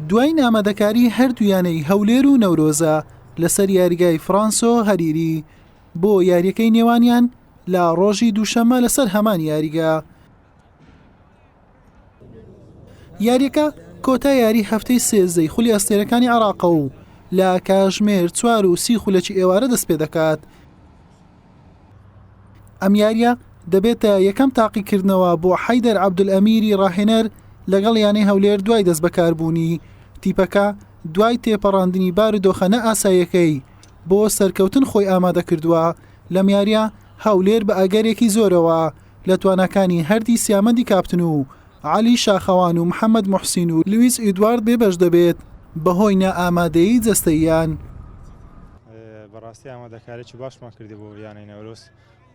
دوای ئامادەکاری هەردوویانەی هەولێر و نەورۆزە لەسەر یاریگای فرانسۆ هەریری بۆ یاریەکەی نێوانیان لە ڕۆژی دووشەممە لەسەر هەمان یاریگا. یاریەکە کۆتا یاری هەفتەی سێزەی خولی ئەستێرەکانی عێراق و لە کاتژمێر 4 و 30 خولەکی ئێوارە دەست پێ دەکات. ئەم یاریە دەبێتە یەکەم تاقیکردنەوە بۆ حەیدەر عەبدولئەمیری ڕاهێنەر لەگەڵ یانەی هەولێر دوای دەست بەکاربوونی تیپەکە دوای تێپەڕاندنی بارودۆخە ئاساییەکەی بۆ سەرکەوتن خۆی ئامادە کردووە. لەم یاریە هەولێر بە ئەگەرێکی زۆرەوە لە توانەکانی هەردی سیامەندی کاپتن و عەلی شاخەوان و محەممەد موحسین و لویس ئیدوارد بێبەش دەبێت بەهۆی نائامادەیی جەستەییان. بەڕاستی ئامادەکاریی باشمان کردی بۆ یانەی نەورۆز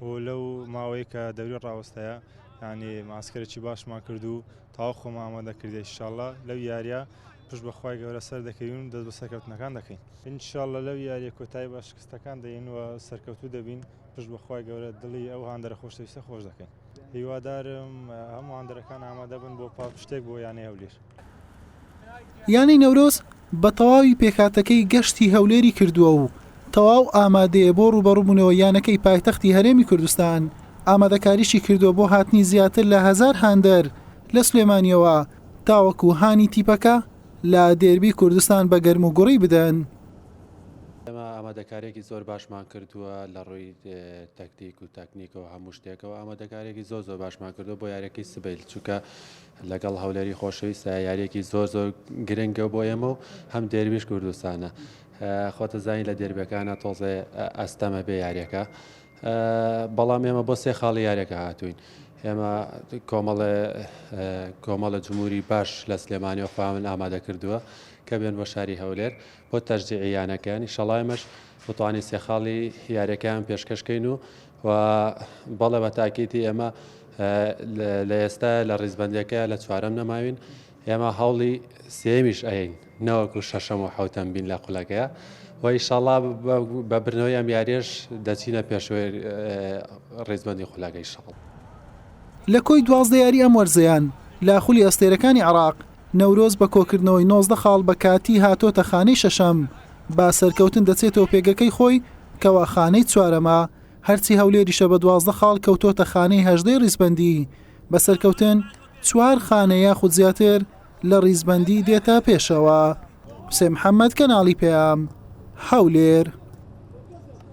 و لەو ماوەی کە دەوری ڕاوەستەیە ینی ماسکەرێکی باشمان کرد و تاوا خۆم ئامادە کردی ئینشاڵڵا لەو یاریە پشت بەخوای گەورە سەر دەکەین و دەست بە سەرکەوتنەکان دەکەین. ئینشاڵڵا لەو یاریە کۆتایی بە شکستەکان دەینەوە سەرکەوتوو دەبین پشت بەخوای گەورە دڵی ئەو هاندەرە خۆشەویستە خۆش دەکەین. هیوادارم هەموو هاندەرەکان ئامادە بن بۆ پاڵپشتێک بۆ یانەی هەولێر. یانەی نەورۆز بە تەواوی پێکاتەکەی گەشتی هەولێری کردووە و تەواو ئامادەیە بۆ ڕوبەڕووبوونەوە یانەکەی پایتەختی هەرێمی کوردستان. ئامادەکاریشی کردووە بۆ هاتنی زیاتر لە 1000 هاندەر لە سلێمانیەوە تاوەکو هانی تیپەکە لە دێربی کوردستان بە گەرم و گوڕی بدەن. ئەمە ئامادەکارێکی زۆر باشمان کردووە لە ڕووی تەکتیک و تەکنیکەوە هەموو شتێکەوە ئامادەکارێکی زۆر باشمان کردو بۆ یاریەکەی سبەیل چووکە لەگەڵ هەولێری خۆشەویستە یاریەکی زۆر گرنگە بۆ ئێمە و هەم دێربیش کوردستانە خۆتە زانی لە دێربەکانە تۆزێ ئەستەمە بێ یاریەکە بەڵام ئێمە بۆ 3 خاڵی یاریەکە هاتوین. ئێمە کۆمەڵە جمهوری باش لە سلێمانی و فامن ئامادە کردووە کە بێن بۆ شاری هەولێر بۆ تەشجیعی یانەکانی ئینشەڵڵا بتوانین 3 خاڵی یاریەکەیان پێشکەشکەین و بەڵێ بە تاکیدی ئێمە لە ئێستا لە ڕیزبەندەکە لە 4ەم نەماوین ئێمە هەوڵی سێمیش ئەین نەوەکو 6ەم و 7ەم بین لە قوڵەکەیە و ئینشەڵڵا بە برنەوەی ئەم یاریش دەچینە پێشوەی ڕیزبەندی قوڵەکەی ئینشەڵڵا. لە کۆی 12 یاری ئەم وەرزەیان لە خولی ئەستێرەکانی عێراق نەورۆز بە کۆکردنەوەی 19 خاڵ بە کاتی هاتۆتە خانەی 6ەم با سەرکەوتن دەچێتەوە پێگەکەی خۆی کەوا خانەی 4ەمە هەرچی هەولێریشە بە 12 خاڵ کەوتۆتە خانەی 18 ڕیزبەندی بە سەرکەوتن 4 خانە یاخود زیاتر لە ڕیزبەندی دێتە پێشەوە. حوسێن محەممەد کەناڵی پێام هەولێر.